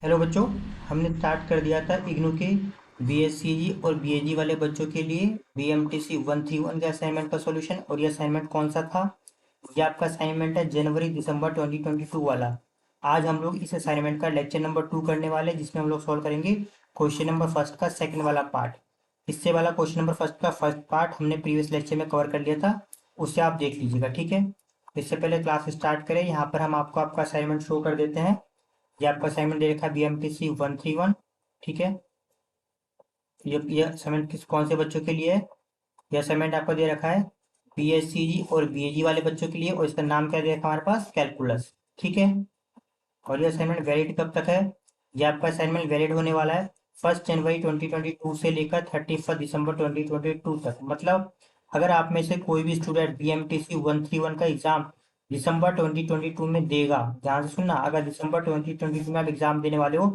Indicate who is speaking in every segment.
Speaker 1: Hello बच्चों। हमने start कर दिया था इग्नू के बीएससीजी और बीएजी वाले बच्चों के लिए बीएमटीसी 131 के असाइनमेंट का सॉल्यूशन। और ये असाइनमेंट कौन सा था? ये आपका असाइनमेंट है जनवरी दिसंबर 2022 वाला। आज हम लोग इस असाइनमेंट का लेक्चर नंबर 2 करने वाले हैं, जिसमें हम लोग सॉल्व करेंगे क्वेश्चन नंबर फर्स्ट का सेकंड वाला पार्ट। इससे वाला क्वेश्चन नंबर फर्स्ट का फर्स्ट पार्ट हमने प्रीवियस लेक्चर में कवर कर लिया था, उससे आप देख लीजिएगा, ठीक है। इससे पहले क्लास स्टार्ट करें, यहाँ पर हम आपको आपका असाइनमेंट शो कर देते हैं। ये आपका असाइनमेंट दे रखा है BMTC 131, ठीक है। ये असाइनमेंट कौन से बच्चों के लिए है? ये असाइनमेंट आपको दे रखा है BSCG और BAG वाले बच्चों के लिए, और इसका नाम क्या दे रखा है हमारे पास? कैलकुलस, ठीक है। और ये असाइनमेंट वैलिड कब तक है? ये आपका असाइनमेंट वैलिड होने वाला है 1 जनवरी 2022 से लेकर 31 दिसंबर 2022 तक। मतलब अगर आप में से कोई भी स्टूडेंट BMTC 131 का एग्जाम दिसंबर 2022 में देगा, ध्यान से सुनना, अगर दिसंबर 2022 में आप एग्जाम देने वाले हो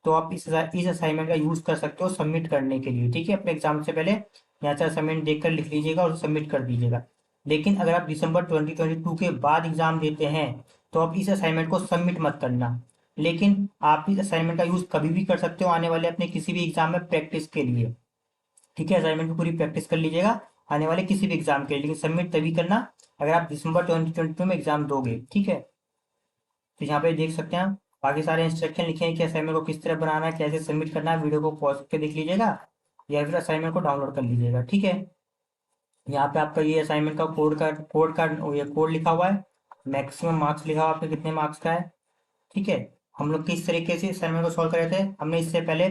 Speaker 1: तो आप इस असाइनमेंट का यूज कर सकते हो सबमिट करने के लिए, ठीक है। अपने एग्जाम से पहले यहाँ से असाइनमेंट देखकर लिख लीजिएगा और सबमिट कर दीजिएगा। लेकिन अगर आप दिसंबर 2022 के बाद एग्जाम देते हैं तो आप इस असाइनमेंट को सबमिट मत करना। लेकिन आप इस असाइनमेंट का यूज कभी भी कर सकते हो आने वाले अपने किसी भी एग्जाम में प्रैक्टिस के लिए, ठीक है। असाइनमेंट की पूरी प्रैक्टिस कर लीजिएगा आने वाले किसी भी एग्जाम के लिए, लेकिन सबमिट तभी करना अगर आप दिसंबर 2022 में एग्जाम दोगे, ठीक है। तो यहाँ पे देख सकते हैं आप, बाकी सारे इंस्ट्रक्शन लिखे हैं कि असाइनमेंट को किस तरह बनाना है, कैसे सबमिट करना है। वीडियो को पॉज करके देख लीजिएगा या फिर असाइनमेंट को डाउनलोड कर लीजिएगा, ठीक है। यहाँ पे आपका ये असाइनमेंट का कोड का ये कोड लिखा हुआ है, मैक्सिमम मार्क्स लिखा हुआ है आपके कितने मार्क्स का है, ठीक है। हम लोग किस तरीके से असाइनमेंट को सॉल्व कर रहे थे, हमने इससे पहले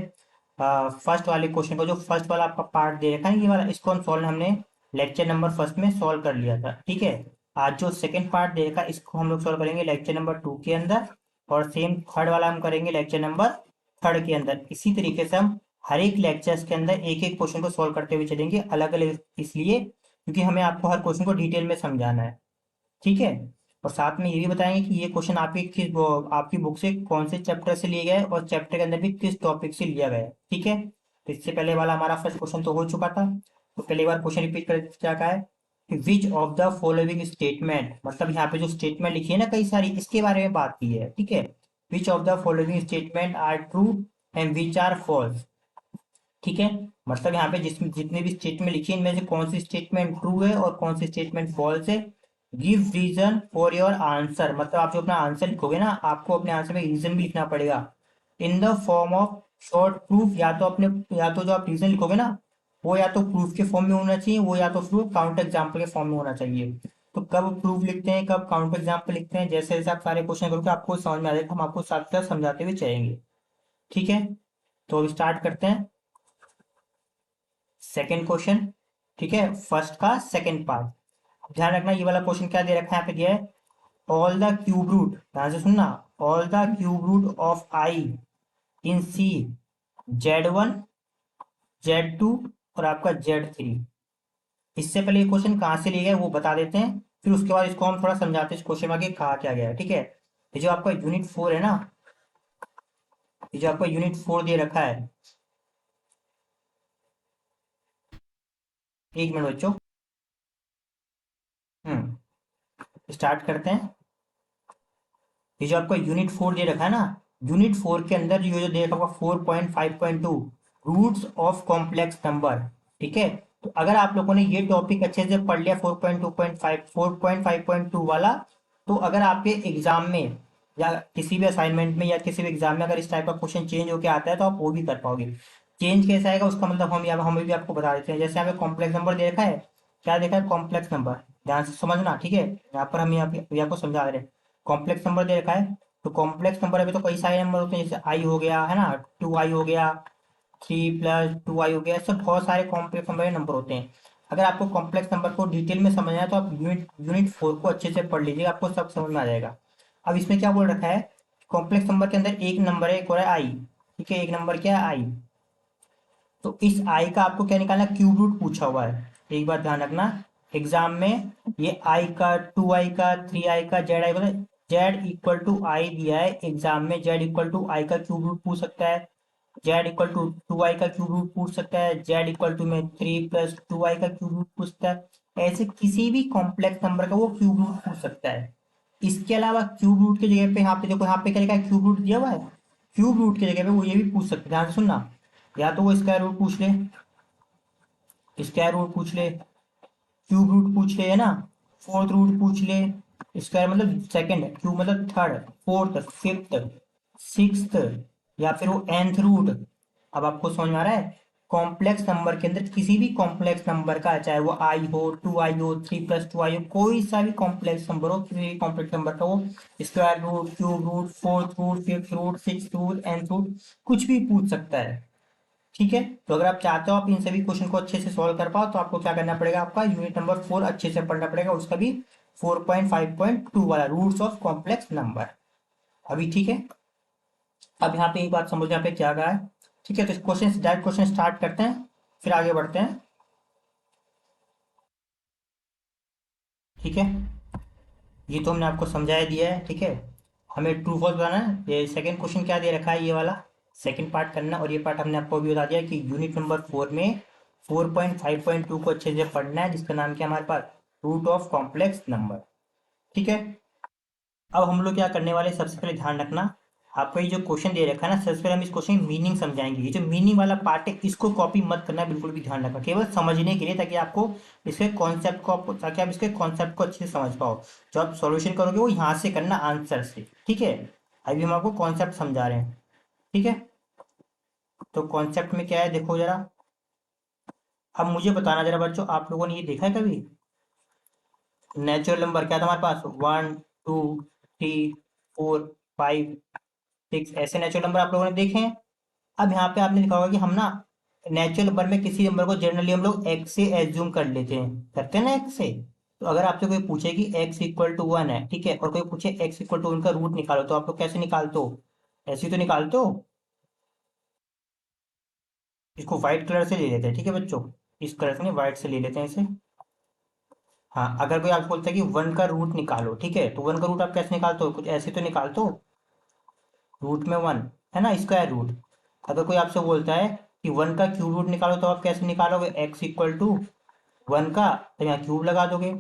Speaker 1: फर्स्ट वाले क्वेश्चन को, जो फर्स्ट वाला आपका पार्ट दे रखा है ये वाला, इसको हम सॉल्व हमने लेक्चर नंबर फर्स्ट में सॉल्व कर लिया था, ठीक है। आज जो सेकंड पार्ट दे रखा है इसको हम लोग सॉल्व करेंगे लेक्चर नंबर 2 के अंदर, और सेम थर्ड वाला हम करेंगे लेक्चर नंबर थर्ड के अंदर। इसी तरीके से हम हर एक लेक्चर्स के अंदर एक एक क्वेश्चन को सॉल्व करते हुए चलेंगे, अलग अलग, इसलिए क्योंकि हमें आपको हर क्वेश्चन को डिटेल में समझाना है, ठीक है। और साथ में ये भी बताएंगे कि ये क्वेश्चन आपकी आपकी बुक से कौन से चैप्टर से लिए गए और चैप्टर के अंदर भी किस टॉपिक से लिया गया है, ठीक है। तो इससे पहले वाला हमारा फर्स्ट क्वेश्चन तो हो चुका था, तो पहले बार क्वेश्चन रिपीट कर क्या कहा है कि विच ऑफ द फॉलोइंग स्टेटमेंट, मतलब यहाँ पे जो स्टेटमेंट लिखी है ना कई सारी, इसके बारे में बात की है, ठीक है। Which of the following statement are true and which are false, ठीक है। मतलब यहाँ पे जिसमें जितने भी स्टेटमेंट लिखी है इनमें से कौन सी स्टेटमेंट ट्रू है और कौन सी स्टेटमेंट फॉल्स है। Give reason for your answer, मतलब आप जो अपना आंसर लिखोगे ना, आपको अपने आंसर में रीजन भी लिखना पड़ेगा in the form of short proof. या तो जो आप रीजन लिखोगे ना वो या तो प्रूफ के फॉर्म में होना चाहिए, वो या तो फिर काउंटर एग्जाम्पल के फॉर्म में होना चाहिए। तो कब प्रूफ लिखते हैं कब काउंटर एग्जाम्पल लिखते हैं, जैसे जैसे आप सारे क्वेश्चन करोगे आपको समझ में आ जाएगा, हम आपको साथ साथ समझाते हुए चलेंगे, ठीक है। तो अभी स्टार्ट करते हैं सेकेंड क्वेश्चन, ठीक है, फर्स्ट का सेकेंड पार्ट। ध्यान रखना ये वाला क्वेश्चन क्या दे रखा है, यहाँ पे दिया है ऑल द क्यूब रूट, ध्यान से सुनना, all the cube root of i in C Z1 Z2 और आपका Z3। इससे पहले ये क्वेश्चन कहाँ से लिया गया है वो बता देते हैं, फिर उसके बाद इसको हम थोड़ा समझाते हैं इस क्वेश्चन में आगे कहा क्या गया है, ठीक है। ये जो आपका यूनिट 4 है ना, ये जो आपका यूनिट 4 दे रखा है, एक मिनट बच्चों, स्टार्ट करते हैं। ये जो आपका यूनिट 4 दे रखा है ना, यूनिट 4 के अंदर ये जो दे रखा है 4.5.2 रूट्स ऑफ कॉम्प्लेक्स नंबर, ठीक है। तो अगर आप लोगों ने ये टॉपिक अच्छे से पढ़ लिया 4.5.2 वाला, तो अगर आपके एग्जाम में या किसी भी असाइनमेंट में या किसी भी एग्जाम में अगर इस टाइप का क्वेश्चन चेंज होकर आता है तो आप वो भी कर पाओगे। चेंज कैसे आएगा उसका मतलब हम भी आपको बता देते हैं। जैसे हमें कॉम्प्लेक्स नंबर दे रखा है, क्या देखा है कॉम्प्लेक्स नंबर, ध्यान से समझना, ठीक है। यहाँ पर हम यहाँ पे आपको समझा रहे हैं, कॉम्प्लेक्स नंबर दे रखा है। तो कॉम्प्लेक्स नंबर अभी तो कई सारे नंबर होते हैं, जैसे आई हो गया है ना, 2i हो गया, 3+2i हो गया, ऐसे बहुत सारे कॉम्प्लेक्स नंबर होते हैं। अगर आपको कॉम्प्लेक्स नंबर को डिटेल में समझना है तो आप यूनिट यूनिट 4 को अच्छे से पढ़ लीजिएगा, आपको सब समझ में आ जाएगा। अब इसमें क्या बोल रखा है, कॉम्प्लेक्स नंबर के अंदर एक नंबर है, एक और है आई, ठीक है, एक नंबर क्या है आई। तो इस आई का आपको क्या निकालना, क्यूब रूट पूछा हुआ है। एक बात ध्यान रखना, एग्जाम में ये आई का, 2i का, 3i का, Z I, Z equal to I दिया है एग्जाम में, जेड इक्वल टू आई का क्यूब रूट पूछ सकता है, जेड इक्वल टू 2i का क्यूब रूट पूछ सकता है, जेड इक्वल टू में 3+2i का क्यूब रूट पूछता है। ऐसे किसी भी कॉम्प्लेक्स नंबर का वो क्यूब रूट पूछ सकता है। इसके अलावा क्यूब रूट की जगह पे यहाँ पे देखो, यहाँ पे क्या लिखा है, क्यूब रूट दिया हुआ है, क्यूब रूट की जगह पे वो ये भी पूछ सकते, ध्यान से सुनना, या तो वो स्क्वायर रूट पूछ ले, स्क्वायर रूट पूछ ले, क्यूब रूट पूछ ले, है ना, फोर्थ रूट पूछ ले, स्क्वायर मतलब सेकंड, क्यूब मतलब थर्ड, फोर्थ, फिफ्थ, सिक्स्थ, या फिर वो nth रूट। अब आपको समझ में आ रहा है, कॉम्प्लेक्स नंबर के अंदर किसी भी कॉम्प्लेक्स नंबर का, चाहे वो आई हो, 2i हो, 3+2i हो, कोई सा भी कॉम्प्लेक्स नंबर हो, किसी भी कॉम्प्लेक्स नंबर का वो square root, cube root, fourth root, fifth root, six root, nth root, कुछ भी पूछ सकता है। ठीक है, तो अगर आप चाहते हो आप इन सभी क्वेश्चन को अच्छे से सॉल्व कर पाओ, तो आपको क्या करना पड़ेगा, आपका यूनिट नंबर 4 अच्छे से पढ़ना पड़ेगा, उसका भी 4.5.2 वाला रूट्स ऑफ कॉम्प्लेक्स नंबर। अभी ठीक है, अब यहाँ पे एक बात समझो, यहाँ पे क्या कहा है। ठीक है, तो क्वेश्चन, डायरेक्ट क्वेश्चन स्टार्ट करते हैं, फिर आगे बढ़ते हैं। ठीक है, ये तो हमने आपको समझाया दिया है। ठीक है, हमें ट्रू फॉल्स बताना है। ये सेकंड क्वेश्चन क्या दे रखा है, ये वाला सेकंड पार्ट करना, और ये पार्ट हमने आपको भी बता दिया कि यूनिट नंबर 4 में 4.5.2 को अच्छे से पढ़ना है, जिसका नाम क्या है हमारे पास, रूट ऑफ कॉम्प्लेक्स नंबर। ठीक है, अब हम लोग क्या करने वाले, सबसे पहले ध्यान रखना, आपको ये जो क्वेश्चन दे रखा है ना, सबसे पहले हम इस क्वेश्चन की मीनिंग समझाएंगे। ये जो मीनिंग वाला पार्ट है, इसको कॉपी मत करना, बिल्कुल भी ध्यान रखना, केवल समझने के लिए, ताकि आपको इसके कॉन्सेप्ट को, आपको ताकि आप इसके कॉन्सेप्ट को अच्छे से समझ पाओ। जो आप सॉल्यूशन करोगे वो यहाँ से करना, आंसर से। ठीक है, अभी हम आपको कॉन्सेप्ट समझा रहे हैं। ठीक है, तो कॉन्सेप्ट में क्या है देखो जरा। अब मुझे बताना जरा बच्चों, आप लोगों ने ये देखा है कभी, नेचुरल नंबर क्या था हमारे पास, 1 2 3 4 5 6, ऐसे नेचुरल नंबर आप लोगों ने देखे हैं। अब यहाँ पे आपने देखा होगा कि हम ना नेचुरल नंबर में किसी नंबर को जनरली हम लोग एक्स से एज्यूम कर लेते हैं, करते हैं ना एक्स से। तो अगर आपसे कोई पूछे कि एक्स इक्वल टू 1 है, ठीक है, और कोई पूछे एक्स इक्वल टू 1 का रूट निकालो, तो आप लोग कैसे निकालते हो, ऐसे ही तो निकालते हो। इसको व्हाइट कलर से ले लेते हैं, ठीक है बच्चों, इस कलर से नहीं, व्हाइट से ले लेते हैं इसे। हाँ, अगर कोई आपको बोलता है कि 1 का रूट निकालो, ठीक है, तो 1 का रूट आप कैसे निकालते हो, कुछ ऐसे तो निकालते हो, रूट में 1, है ना, स्क्वायर रूट। अगर कोई आपसे बोलता है कि 1 का क्यूब रूट निकालो, तो आप कैसे निकालोगे, एक्स इक्वल टू 1 का, तो यहाँ क्यूब लगा दोगे।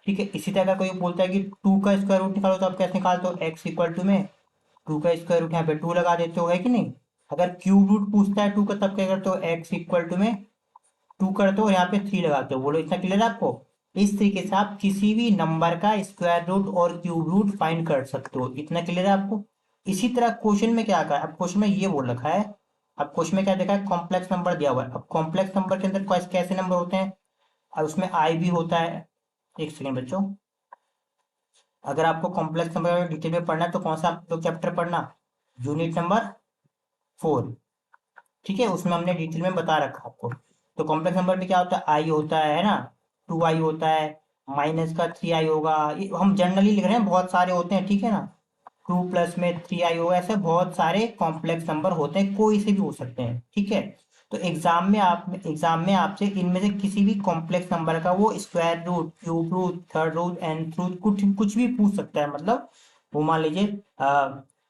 Speaker 1: ठीक है, इसी तरह अगर कोई बोलता है कि 2 का स्क्वायर रूट निकालो, तो आप कैसे निकालते हो, एक्स इक्वल टू में 2 का स्क्वायर रूट यहाँ पे 2 लगा देते हो, है कि नहीं। अगर क्यूब रूट पूछता है 2 का, तब क्या करते हो, एक्स इक्वल टू में 2 करते हो और यहाँ पे 3 लगाते हो। बोलो, इतना क्लियर है आपको। इस तरीके से आप किसी भी नंबर का स्क्वायर रूट और क्यूब रूट फाइंड कर सकते हो, इतना क्लियर है आपको। इसी तरह क्वेश्चन में क्या कहा है, अब क्वेश्चन में ये बोल रखा है, अब क्वेश्चन में क्या देखा है, कॉम्प्लेक्स नंबर दिया हुआ है। अब कॉम्प्लेक्स नंबर के अंदर कैसे नंबर होते हैं, अब उसमें आई भी होता है। एक सेकेंड बच्चों, अगर आपको कॉम्प्लेक्स नंबर डिटेल में पढ़ना है, तो कौन सा आप लोग चैप्टर पढ़ना, यूनिट नंबर 4। ठीक है, उसमें हमने डिटेल में बता रखा आपको। तो कॉम्प्लेक्स नंबर में क्या होता है, आई होता है ना, 2i होता है, माइनस का 3i होगा, ये हम जनरली लिख रहे हैं, बहुत सारे होते हैं, ठीक है ना, 2 प्लस में 3i होगा, ऐसे बहुत सारे कॉम्प्लेक्स नंबर होते हैं, कोई से भी हो सकते हैं। ठीक है, तो एग्जाम में आपसे इनमें से किसी भी कॉम्प्लेक्स नंबर का वो square root, cube root, third root, nth root, कुछ कुछ भी पूछ सकता है। मतलब वो मान लीजिए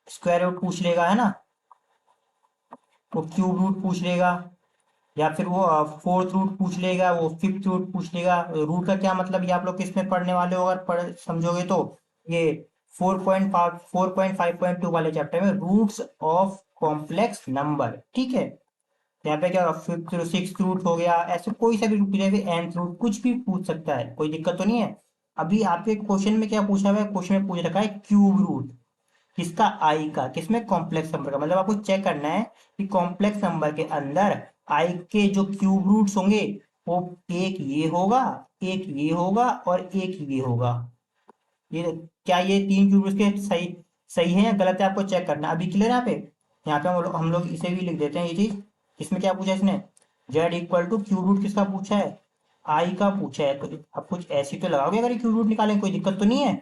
Speaker 1: स्क्वायर रूट पूछ लेगा, है ना, वो क्यूब रूट पूछ लेगा, या फिर वो फोर्थ रूट पूछ लेगा, वो फिफ्थ रूट पूछ लेगा। रूट का क्या मतलब, ये आप लोग किसमें पढ़ने वाले हो, अगर पढ़ समझोगे तो ये 4.5 वाले चैप्टर में, रूट्स ऑफ कॉम्प्लेक्स नंबर। ठीक है, यहाँ पे क्या होगा, फिफ्थ सिक्स रूट हो गया, ऐसे कोई सा भी रूट, nth रूट, कुछ भी पूछ सकता है, कोई दिक्कत तो नहीं है। अभी आपके क्वेश्चन में क्या पूछा हुआ है, क्वेश्चन में पूछ रखा है क्यूब रूट, किसका, आई का, किसमें, कॉम्प्लेक्स नंबर का। मतलब आपको चेक करना है कि कॉम्प्लेक्स नंबर के अंदर आई के जो क्यूब रूट्स होंगे, वो एक ये होगा, एक ये होगा, और एक ये होगा। ये क्या, ये तीन क्यूब रूट्स के सही सही है या गलत है, आपको चेक करना है। अभी क्लियर है यहाँ पे। यहाँ पे हम लोग इसे भी लिख देते हैं, ये चीज। इसमें क्या पूछा है इसने, Z equal to cube root किसका पूछा है, आई का पूछा है। तो अब कुछ ऐसी तो लगाओगे, अगर क्यूब रूट निकालें, कोई दिक्कत तो नहीं है।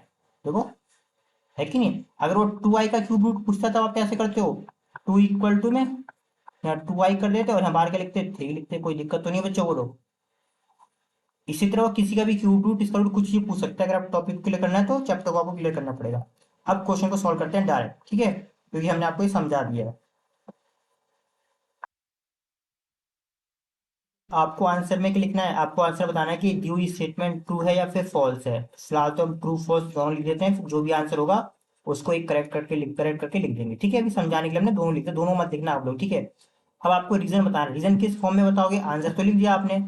Speaker 1: देखो, है कि नहीं। अगर वो 2i का क्यूब रूट पूछता था, आप कैसे करते हो, 2 इक्वल टू में यहाँ 2i कर देते और यहाँ बाहर के लिखते 3 लिखते, कोई दिक्कत तो नहीं है बच्चों, बोलो। इसी तरह वो किसी का भी क्यूब रूट, इसका रूट, कुछ ही पूछ सकता है। अगर आप टॉपिक क्लियर करना है, तो चैप्टर को आपको क्लियर करना पड़ेगा। अब क्वेश्चन को सॉल्व करते हैं डायरेक्ट, ठीक है, क्योंकि हमने आपको ये समझा दिया है। आपको आंसर में क्या लिखना है, आपको आंसर बताना है कि ड्यू स्टेटमेंट ट्रू है या फिर फॉल्स है। फिलहाल तो हम ट्रू फॉल्स दोनों लिख देते हैं, जो भी आंसर होगा उसको एक करेक्ट करके लिख देंगे। ठीक है, अभी समझाने के लिए हमने दोनों लिखते, दोनों मत लिखना आप लोग। ठीक है, अब आपको रीजन बताना, रीजन किस फॉर्म में बताओगे, आंसर तो लिख दिया आपने,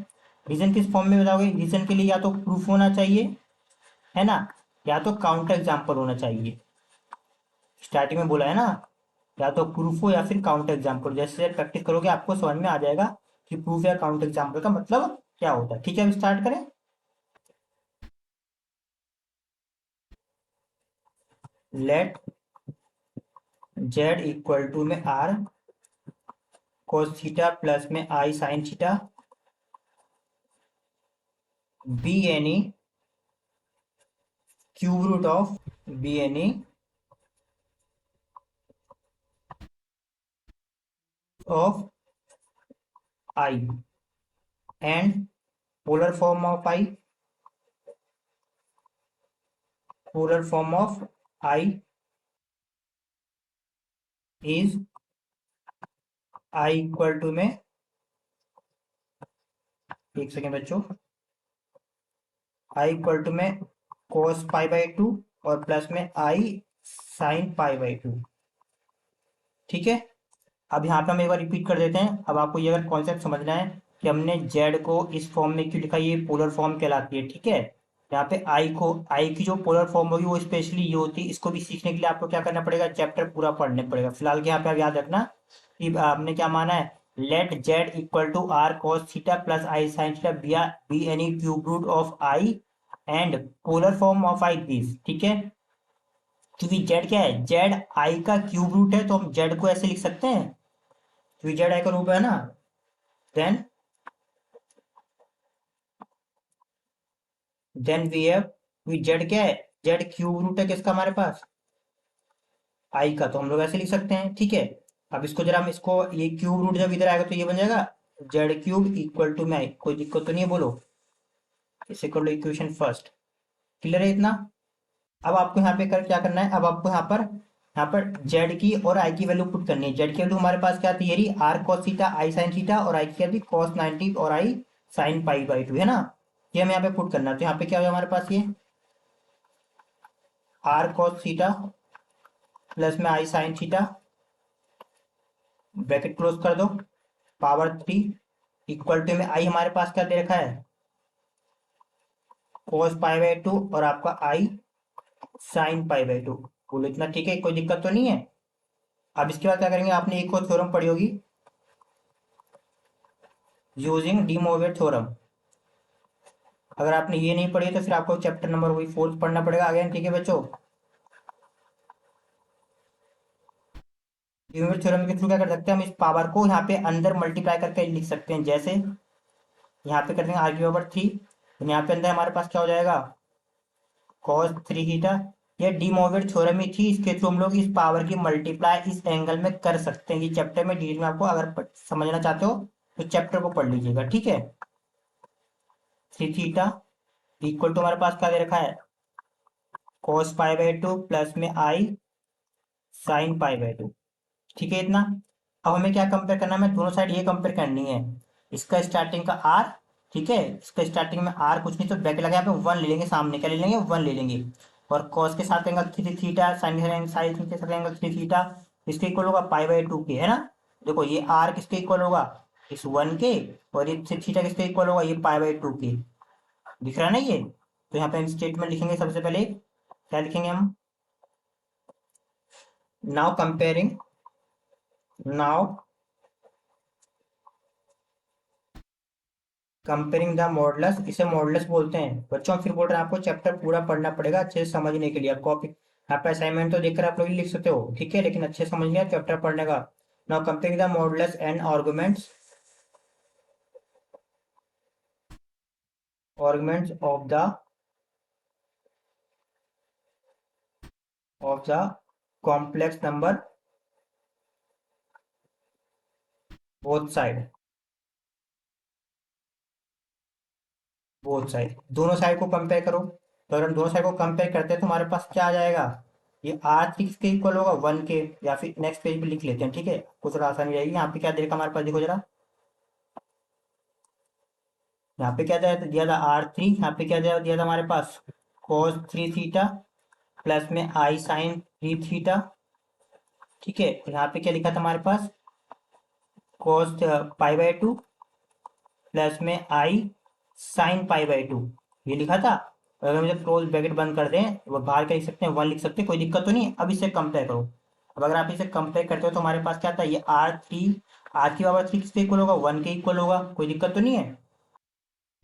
Speaker 1: रीजन किस फॉर्म में बताओगे, रीजन के लिए या तो प्रूफ होना चाहिए, है ना, या तो काउंटर एग्जाम्पल होना चाहिए। स्टार्टिंग में बोला है ना, या तो प्रूफ हो या फिर काउंटर एग्जाम्पल। जैसे प्रैक्टिस करोगे आपको समझ में आ जाएगा कि प्रूफ या काउंटर एग्जाम्पल का मतलब क्या होता है। ठीक है, अब स्टार्ट करें। लेट जेड इक्वल टू में आर कोस थीटा प्लस में I sine theta be any cube root of be any of I and polar form of I, polar form of I is I equal to में, एक second बच्चों, I equal to में cos pi by two और plus में I sine pi by two. ठीक है, अब यहाँ पे हम एक बार रिपीट कर देते हैं। अब आपको ये अगर कॉन्सेप्ट समझना है कि हमने जेड को इस फॉर्म में क्यों लिखा, ये पोलर फॉर्म कहलाती है। ठीक है, यहाँ पे आई को, आई की जो पोलर फॉर्म होगी वो स्पेशली ये होती है। इसको भी सीखने के लिए आपको क्या करना पड़ेगा, चैप्टर पूरा पढ़ने पड़ेगा। फिलहाल के यहाँ पे आप याद रखना कि आपने क्या माना है, let Z equal to R cos theta plus I sine theta be any cube root of I and polar form of I this. ठीक है, क्योंकि जेड क्या है, जेड आई का क्यूब रूट है, तो हम जेड को ऐसे लिख सकते हैं, क्योंकि जेड आई का रूट है ना। देन वी हैव जेड क्या है, जेड क्यूब रूट है किसका हमारे पास, आई का, तो हम लोग ऐसे लिख सकते हैं। ठीक है, अब इसको जरा हम इसको, ये क्यूब रूट जब इधर आएगा तो ये बन जाएगा जेड क्यूब इक्वल टू में आई। कोई दिक्कत तो नहीं है, बोलो, इसे कर लो इक्वेशन फर्स्ट। क्लियर है इतना। अब आपको यहाँ पे कर क्या करना है, अब आपको यहाँ पर जेड की और आई की वैल्यू पुट करनी है। जेड की वैल्यू हमारे पास क्या थी, ये R cos theta I sine theta, और आई की क्या थी, कॉस 90 और I sine pi by two, है ना। ये हमें यहाँ पे पुट करना है, तो यहाँ पे क्या होगा हमारे पास, ये आर कॉस थीटा प्लस में I sine theta, bracket close कर दो, पावर 3 इक्वल टू में आई हमारे पास क्या दे रखा है, cos पाई बाई टू, और आपका आई साइन पाई बाई टू। बोलो इतना ठीक है, कोई दिक्कत तो नहीं है। अब इसके बाद क्या करेंगे, आपने एक और थ्योरम पढ़ी होगी, यूजिंग डी मोवेट थ्योरम। अगर आपने ये नहीं पढ़ी तो फिर आपको चैप्टर नंबर वही 4 पढ़ना पड़ेगा अगेन। ठीक है बच्चों, डी मोवेट थ्योरम के थ्रू क्या कर सकते हैं, हम इस पावर को यहाँ पे अंदर मल्टीप्लाई करके लिख सकते हैं। जैसे यहाँ पे कर देंगे आर की पावर 3, यहाँ पे अंदर हमारे पास क्या हो जाएगा, cos 3 थीटा। ये डी मोवेट थ्योरम ही थी, इसके थ्रू हम लोग इस पावर की मल्टीप्लाई इस एंगल में कर सकते हैं। ये चैप्टर में डिटेल में आपको अगर समझना चाहते हो तो चैप्टर को पढ़ लीजिएगा। ठीक है, 3 थीटा इक्वल टू हमारे पास क्या दे रखा है, cos pi by two plus में I sine pi by two. ठीक है इतना। अब हमें क्या कंपेयर करना है, हमें दोनों साइड ये कंपेयर करनी है, इसका स्टार्टिंग का आर, ठीक है, इसका स्टार्टिंग में आर कुछ नहीं तो ब्रैकेट लगा, यहाँ पे 1 ले लेंगे, सामने क्या ले लेंगे, 1 ले लेंगे, और cos के साथ एंगल 3 थीटा, साइन के साथ एंगल 3 थीटा, इसके इक्वल होगा पाई बाई टू के, है ना। देखो ये आर किसके इक्वल होगा, इस 1 के, और ये थीटा किसके इक्वल होगा, ये पाई बाई टू के। दिख रहा है ना ये। तो यहाँ पे हम स्टेटमेंट लिखेंगे, सबसे पहले क्या लिखेंगे हम, now comparing, now comparing the modulus, इसे मॉडुलस बोलते हैं बच्चों। फिर बोल रहे हैं आपको चैप्टर पूरा पढ़ना पड़ेगा अच्छे से समझने के लिए। आप कॉपी, आप असाइनमेंट तो देखकर आप लोग लिख सकते हो, ठीक है, लेकिन अच्छे समझ लिया चैप्टर पढ़ने का। Now comparing the modulus and arguments, arguments of the complex number both side, both side, दोनों साइड को कंपेयर करो। तो अगर हम दोनों साइड को कंपेयर करते हैं तो हमारे पास क्या आ जाएगा, ये आर सिक्स के इक्वल होगा 1 के, या फिर नेक्स्ट पेज पे लिख लेते हैं, ठीक है, कुछ थोड़ा आसानी रहेगी। यहाँ पे क्या देखा हमारे पास, देखो जरा, यहाँ पे क्या दिया था, आर थ्री, यहाँ पे क्या दिया था हमारे पास, cos 3 थीटा प्लस में आई साइन 3 थीटा। ठीक है, यहाँ पे क्या लिखा था हमारे पास, cos π/2 प्लस में आई साइन π/2, ये लिखा था। और अगर मुझे क्लोज ब्रैकेट बंद कर दें, वो बाहर क्या लिख सकते हैं, 1 लिख सकते हैं, कोई दिक्कत तो नहीं। अब इसे कंपेयर करो। अब अगर आप इसे कंपेयर करते हो तो हमारे पास क्या था, ये R3 किसके इक्वल होगा, 1 के इक्वल होगा, कोई दिक्कत तो नहीं है।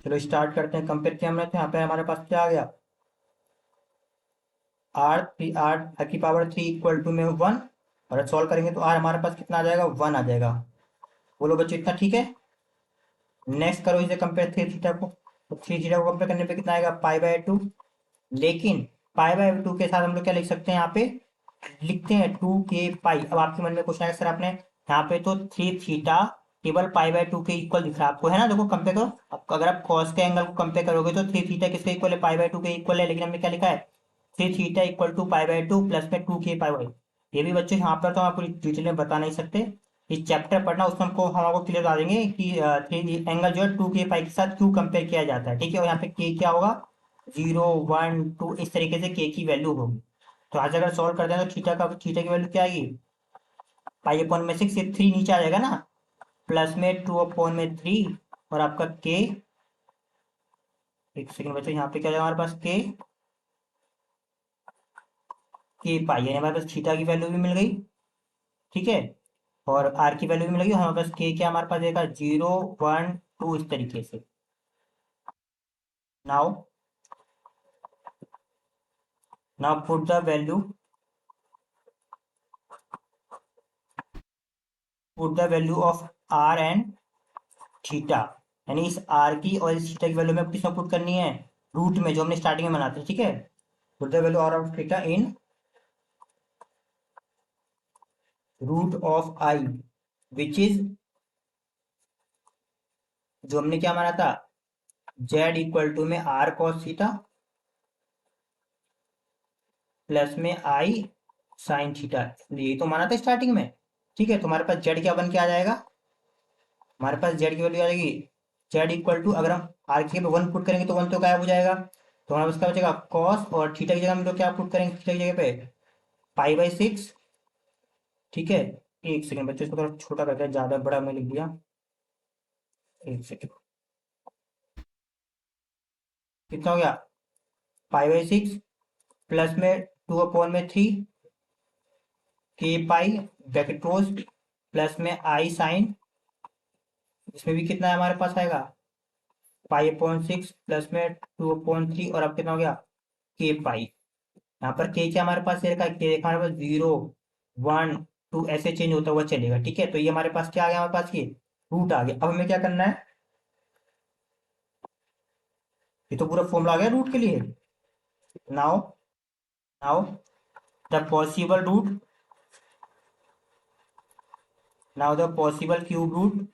Speaker 1: चलो स्टार्ट करते हैं, कंपेयर किया हमने तो यहाँ पे हमारे पास क्या आ गया, R की पावर 3 इक्वल टू में 1, और सॉल्व करेंगे तो R हमारे पास कितना आ जाएगा, 1 आ जाएगा। बोलो बच्चों, इतना ठीक है। नेक्स्ट करो इसे कंपेयर 3 थीटा को, तो 3 थीटा को कंपेयर करने पे कितना आएगा, π/2। लेकिन π/2 के साथ हम लोग क्या लिख सकते हैं, यहाँ पे लिखते हैं 2k पाई। अब आपके मन में क्वेश्चन आएगा, सर आपने यहाँ पे तो 3 थीटा केवल π/2 के इक्वल दिख रहा है आपको, है ना। देखो कंपेयर करो, अगर आप कॉस के एंगल को कंपेयर करोगे तो 3 थीटा किसके इक्वल है, π/2 के इक्वल है। लेकिन हमने क्या लिखा है, 3 थीटा इक्वल टू π/2 प्लस में 2k पाई। ये भी बच्चों यहाँ पर तो हम आपको डिटेल में बता नहीं सकते, इस चैप्टर पढ़ना, उसमें हम आपको क्लियर बता देंगे कि थ्री एंगल जो है 2k पाई के साथ क्यों कंपेयर किया जाता है। ठीक है, और यहाँ पे के क्या होगा, 0 1 2, इस तरीके से के की वैल्यू होगी। तो आज अगर सॉल्व करते हैं तो थीटा की वैल्यू क्या आएगी, π/6, ये 3 नीचे आ जाएगा ना, प्लस में 2/3, और आपका के, एक सेकंड बच्चों, यहाँ पे क्या जाएगा हमारे पास, के पाई, यानी हमारे पास थीटा की वैल्यू भी मिल गई। ठीक है, और आर की वैल्यू भी मिल गई, हमारे पास के क्या हमारे पास आएगा, 0 1 2, इस तरीके से। Now now put the value of R and theta, यानी इस आर की और इस थीटा की वैल्यू में किसमें पुट करनी है, रूट में, जो हमने स्टार्टिंग में बनाते हैं। ठीक है, put the value R of theta in root of I, which is, जो हमने क्या माना था, जेड इक्वल टू में आर कॉस थीटा प्लस में आई साइन थीटा, ये तो माना था स्टार्टिंग में। ठीक है, तो हमारे पास जेड क्या बन के आ जाएगा, हमारे पास जेड की वैल्यू आ जाएगी, जेड इक्वल टू, अगर हम आर की जगह 1 पुट करेंगे तो 1 तो गायब हो जाएगा, तो हमारे पास क्या बचेगा, कॉस, और थीटा की जगह हम लोग क्या पुट करेंगे, थीटा की जगह पे π/6। ठीक है, एक सेकंड बच्चों, इसको थोड़ा छोटा करके, ज्यादा बड़ा मैं लिख दिया, एक सेकंड, कितना हो गया, π/6 प्लस में 2/3 k पाई ब्रैकेट क्लोज, प्लस में आई साइन, इसमें भी कितना है हमारे पास आएगा, π/6 प्लस में 2/3, और अब कितना हो गया, k पाई। यहाँ पर के क्या हमारे पास ये रखा है, के देखा हमारे पास 0 1 2 ऐसे चेंज होता हुआ चलेगा। ठीक है, तो ये हमारे पास क्या आ गया, हमारे पास ये रूट आ गया। अब हमें क्या करना है, ये तो पूरा फॉर्मूला आ गया रूट के लिए। Now now the possible root, now the possible cube root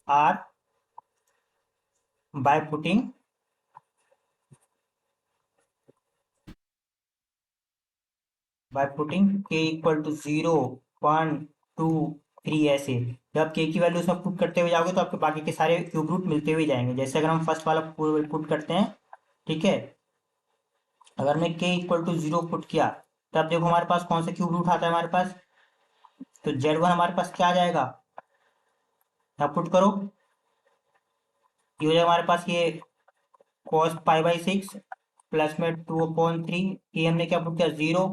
Speaker 1: are by putting K equal to 0 1 2 3, ऐसे जब के की वैल्यू सब पुट करते हुए जाओगे तो आपके बाकी के सारे क्यूब रूट मिलते हुए जाएंगे। जैसे अगर हम फर्स्ट वाला पुट करते हैं, ठीक है, अगर मैं के इक्वल टू 0 पुट किया, तब देखो हमारे पास कौन सा क्यूब रूट आता है हमारे पास, तो Z1 हमारे पास क्या आ जाएगा, यहाँ पुट करो, ये हो जाएगा हमारे पास, ये cos π/6 प्लस में 2/3, ये हमने क्या पुट किया, 0,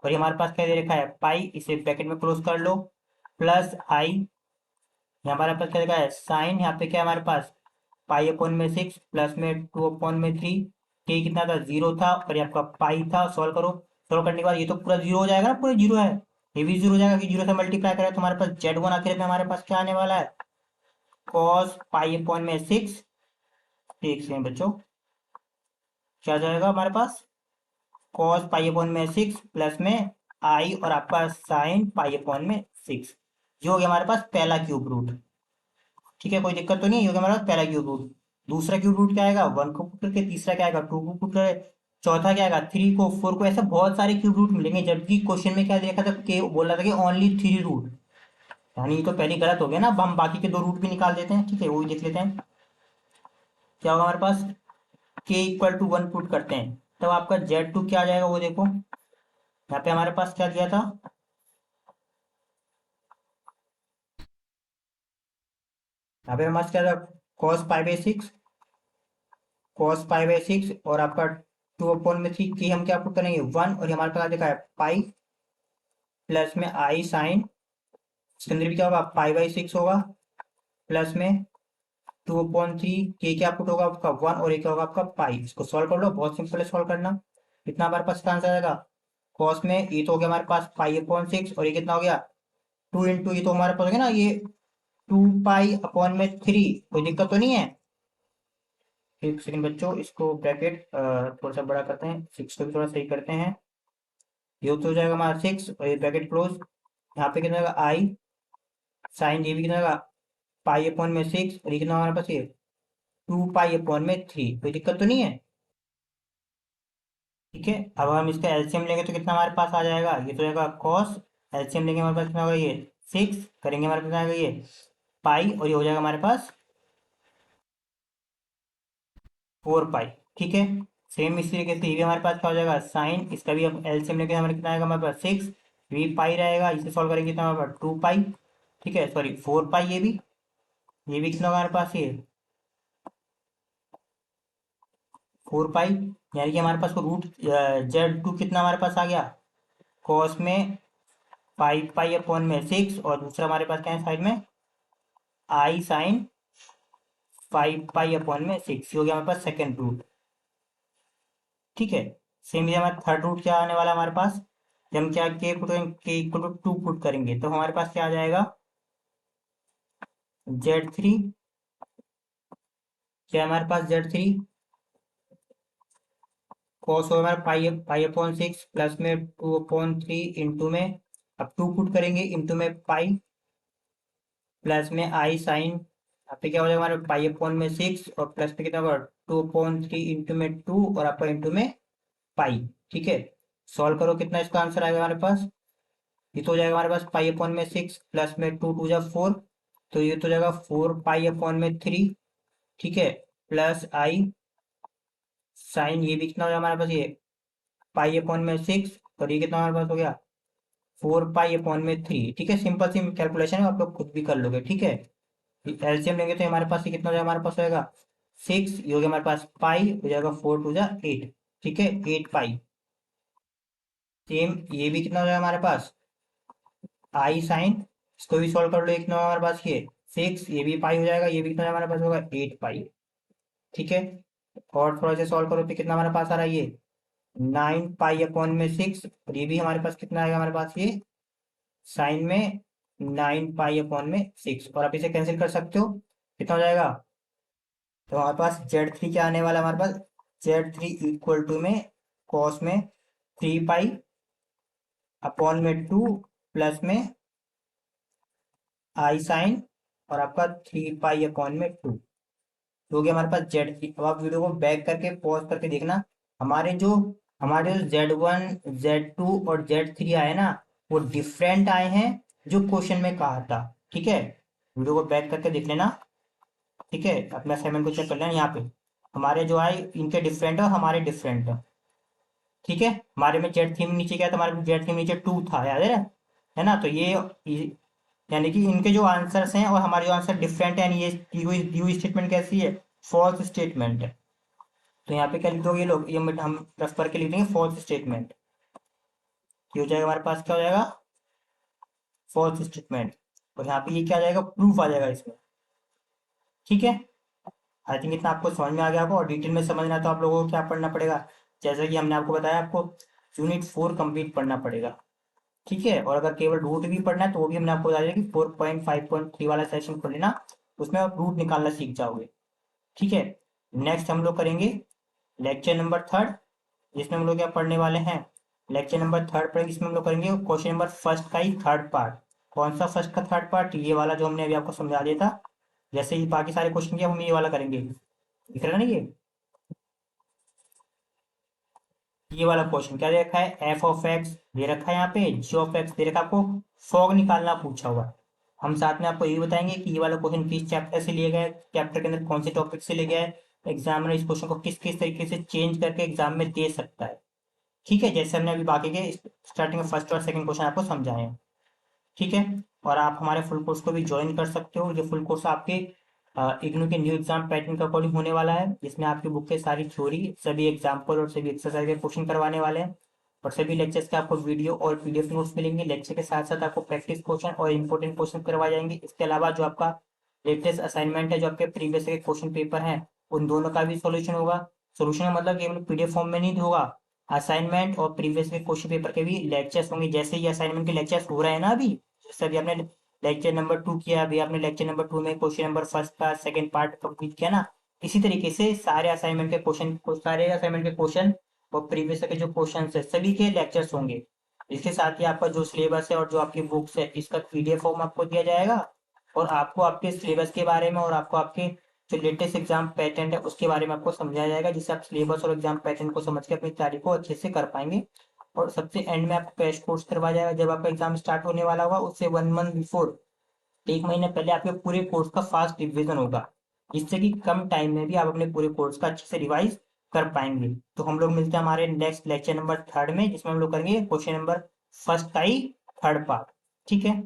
Speaker 1: और ये हमारे पास क्या दे रखा है, पाई, इसे ब्रैकेट में क्लोज कर लो, प्लस आई, ये हमारे पास क्या लिखा है, साइन, यहाँ पे क्या है हमारे पास, π/6 प्लस में 2/3, के कितना था, 0 था, और ये आपका पाई था। सॉल्व करो, सॉल्व करने के बाद ये तो पूरा 0 हो जाएगा ना, पूरा 0 है, ये भी 0 हो जाएगा कि 0 से मल्टीप्लाई करें, तो हमारे पास Z1 आखिर में हमारे पास क्या आने वाला है, cos π/6, एक सेकंड बच्चों, क्या जाएगा हमारे पास, cos π/6 प्लस में आई, और आपका साइन π/6, जो हो गया हमारे पास पहला क्यूब रूट। ठीक है, कोई दिक्कत तो नहीं, ये हो गया हमारे पास पहला क्यूब रूट। दूसरा क्यूब रूट क्या आएगा, 1 को पुट करके, तीसरा क्या आएगा, 2 को पुट करके, चौथा क्या आएगा, 3 को, 4 को, ऐसे बहुत सारे क्यूब रूट मिलेंगे। जबकि क्वेश्चन में क्या देखा था, के बोल रहा था कि ओनली 3 रूट, यानी ये तो पहले गलत हो गया ना। अब हम बाकी के 2 रूट भी निकाल देते हैं। ठीक है, वो भी देख लेते हैं क्या होगा हमारे पास, के इक्वल टू 1 पुट करते हैं तब आपका Z2 क्या आ जाएगा वो देखो। यहाँ पे हमारे पास क्या दिया था, यहाँ पे हमारे पास क्या था, cos π/6, cos π/6 और आपका 2/3 की हम क्या पुट करेंगे 1, और हमारे पास देखा है पाई प्लस में आई साइन, इसके अंदर भी क्या होगा π/6 होगा, प्लस में 2/3 के क्या पुट होगा आपका 1 और ये क्या होगा आपका पाई। इसको सॉल्व कर लो, बहुत सिंपल है सॉल्व करना। कितना हमारे पास इसका आंसर आएगा, कॉस में ये तो हो गया हमारे पास π/6 और ये कितना हो गया 2 इंटू, ये तो हमारे पास हो गया ना ये 2π/3, कोई दिक्कत तो नहीं है। एक सेकंड बच्चों, इसको ब्रैकेट थोड़ा सा बड़ा करते हैं, 6 को भी थोड़ा सही करते हैं। ये तो हो जाएगा हमारा 6 और ये ब्रैकेट क्लोज, यहाँ पे कितना होगा आई साइन, ये भी कितना होगा π/6 और ये कितना हमारे पास ये 2π/3, कोई दिक्कत तो नहीं है। ठीक है, अब हम इसका एलसीएम लेंगे तो कितना हमारे पास आ जाएगा, ये तो जाएगा कॉस, एलसीएम लेंगे हमारे पास कितना होगा ये 6, करेंगे हमारे पास आएगा ये पाई और ये हो जाएगा हमारे पास 4 पाई। ठीक है, सेम इस तरीके से ये भी हमारे पास क्या हो जाएगा साइन, इसका भी अब एलसीएम लेके हमारे कितना आएगा हमारे पास 6, भी पाई रहेगा, इसे सॉल्व करेंगे कितना हमारे पास 2 पाई। ठीक है सॉरी 4 पाई, ये भी कितना होगा हमारे पास ये 4 पाई, यानी कि हमारे पास को रूट Z2 कितना हमारे पास आ गया कॉस में 5π/6, और दूसरा हमारे पास क्या है साइड में आई साइन 5π/6, हो गया हमारे पास सेकेंड रूट। ठीक है, सेम ही हमारा थर्ड रूट क्या आने वाला है हमारे पास, जब हम क्या के पुट करेंगे के इक्वल टू 2 पुट करेंगे तो हमारे पास क्या आ जाएगा Z3, क्या हमारे पास Z3 कॉस हो हमारा पाई/6 प्लस में 2/3 इंटू में, अब 2 पुट करेंगे इंटू में पाई प्लस में आई साइन, यहाँ पे क्या हो जाएगा हमारे π/6 और प्लस में कितना होगा 2/3 इंटू में 2 और आपका इंटू में पाई। ठीक है, सॉल्व करो कितना इसका आंसर आएगा हमारे पास, ये तो हो जाएगा हमारे पास π/6 प्लस में 2 2 जा 4, तो ये तो हो जाएगा 4 π/3। ठीक है, प्लस आई साइन, ये भी कितना हो जाएगा हमारे पास ये π/6 और ये कितना हमारे पास हो गया 4 π/3। ठीक है, सिंपल सी कैलकुलेशन है, आप लोग खुद भी कर लोगे। ठीक है, एलसीएम लेंगे तो हमारे पास ये कितना हो जाएगा हमारे पास होगा 6, ये हो गया हमारे पास पाई, हो जाएगा 4 2 जा 8। ठीक है 8 पाई, सेम ये भी कितना हो जाएगा हमारे पास आई साइन, इसको भी सॉल्व कर लो, कितना होगा हमारे पास ये 6, ये भी पाई हो जाएगा, ये भी कितना हमारे पास होगा 8 पाई। ठीक है, और थोड़ा सा सॉल्व करो तो कितना हमारे पास आ रहा है ये 9 π/6, और ये भी हमारे पास कितना आएगा हमारे पास ये साइन में 9 π/6, और आप इसे कैंसिल कर सकते हो, कितना हो जाएगा, तो हमारे पास Z3 क्या आने वाला है हमारे पास, Z3 इक्वल टू में कॉस में 3π/2 प्लस में आई साइन और आपका 3π/2, हो गया हमारे पास Z3। अब आप वीडियो को बैक करके पॉज करके देखना, हमारे जो Z1 Z2 और Z3 आए ना वो डिफरेंट आए हैं जो क्वेश्चन में कहा था। ठीक है, वीडियो को बैक करके देख लेना। ठीक है, अपने असाइनमेंट को चेक कर लेना, यहाँ पे हमारे जो आए इनके डिफरेंट है और हमारे डिफरेंट है। ठीक है, हमारे में Z3 में नीचे क्या था, हमारे Z3 में नीचे 2 था, याद है ना, तो ये यानी कि इनके जो आंसर्स हैं और हमारे जो आंसर डिफरेंट है, यानी ये दी हुई स्टेटमेंट कैसी है, फॉल्स स्टेटमेंट है। तो यहाँ पे क्या लिख दोगे ये लोग, ये हम रफ करके लिख देंगे फॉल्स स्टेटमेंट, ये हो जाएगा हमारे पास क्या हो जाएगा फॉल्स स्टेटमेंट, और यहाँ पे ये क्या आ जाएगा प्रूफ आ जाएगा इसमें। ठीक है, आई थिंक इतना आपको समझ में आ गया होगा, और डिटेल में समझना है तो आप लोगों को क्या पढ़ना पड़ेगा, जैसा कि हमने आपको बताया आपको यूनिट 4 कंप्लीट पढ़ना पड़ेगा। ठीक है, और अगर केवल रूट भी पढ़ना है तो वो भी हमने आपको बता दिया कि 4.5.3 वाला सेशन खोल लेना, उसमें आप रूट निकालना सीख जाओगे। ठीक है, नेक्स्ट हम लोग करेंगे लेक्चर नंबर 3, जिसमें हम लोग क्या पढ़ने वाले हैं, लेक्चर नंबर 3 पढ़ेंगे, इसमें हम लोग करेंगे क्वेश्चन नंबर फर्स्ट का ही थर्ड पार्ट। कौन सा फर्स्ट का थर्ड पार्ट, ये वाला जो हमने अभी आपको समझा दिया था, जैसे ही बाकी सारे क्वेश्चन किया हम ये वाला करेंगे, दिख रहा है ना ये वाला क्वेश्चन क्या दे रखा है, एफ ऑफ एक्स दे रखा है, यहाँ पे जी ऑफ एक्स दे रखा है, आपको फॉग निकालना पूछा हुआ। हम साथ में आपको ये भी बताएंगे कि ये वाला क्वेश्चन किस चैप्टर से लिया गया है, चैप्टर के अंदर कौन से टॉपिक से लिया गया है, एग्जामिनर इस क्वेश्चन को किस किस तरीके से चेंज करके एग्जाम में दे सकता है। ठीक है, जैसे हमने अभी बाकी के स्टार्टिंग में फर्स्ट और सेकंड क्वेश्चन आपको समझाए हैं। ठीक है, और आप हमारे फुल कोर्स को भी ज्वाइन कर सकते हो। ये फुल कोर्स आपके इग्नू के न्यू एग्जाम पैटर्न के अकॉर्डिंग होने वाला है, जिसमें आपकी बुक के सारी थ्योरी, सभी एग्जाम्पल और सभी एक्सरसाइज के क्वेश्चन करवाने वाले हैं। और सभी लेक्चर्स के आपको वीडियो और पीडीएफ नोट्स मिलेंगे। लेक्चर के साथ साथ आपको प्रैक्टिस क्वेश्चन और इंपॉर्टेंट क्वेश्चन करवाए जाएंगे। इसके अलावा जो आपका लेटेस्ट असाइनमेंट है, जो आपके प्रीवियस के क्वेश्चन पेपर हैं, उन दोनों का भी सोल्यूशन होगा। सोल्यूशन का मतलब केवल पीडीएफ फॉर्म में नहीं होगा, असाइनमेंट और प्रीवियस के क्वेश्चन पेपर के भी लेक्चर्स होंगे। जैसे ही असाइनमेंट के लेक्चर्स हो रहे हैं ना अभी, जैसे अभी आपने लेक्चर नंबर 2 किया, अभी आपने लेक्चर नंबर 2 में क्वेश्चन नंबर फर्स्ट का सेकंड पार्ट कंप्लीट किया ना, इसी तरीके से सारे असाइनमेंट के क्वेश्चन और प्रीवियस के जो क्वेश्चन है सभी के लेक्चर्स होंगे। इसके साथ ही आपका जो सिलेबस है और जो आपकी बुक्स है, इसका पीडीएफ फॉर्म आपको दिया जाएगा। और आपको आपके सिलेबस के बारे में और आपको आपके जो लेटेस्ट एग्जाम पैटर्न है उसके बारे में आपको समझाया जाएगा, जिससे आप सिलेबस और एग्जाम पैटर्न को समझ के अपनी तैयारी को अच्छे से कर पाएंगे। और सबसे एंड में आपको क्रैश कोर्स करवाया जाएगा। जब आपका एग्जाम स्टार्ट होने वाला होगा उससे 1 मंथ बिफोर, 1 महीने पहले आपके पूरे कोर्स का फास्ट रिवीजन होगा, जिससे कि कम टाइम में भी आप अपने पूरे कोर्स का अच्छे से रिवाइज कर पाएंगे। तो हम लोग मिलते हैं हमारे नेक्स्ट लेक्चर नंबर 3 में, जिसमें हम लोग करेंगे क्वेश्चन नंबर फर्स्ट का ही थर्ड पार्ट। ठीक है।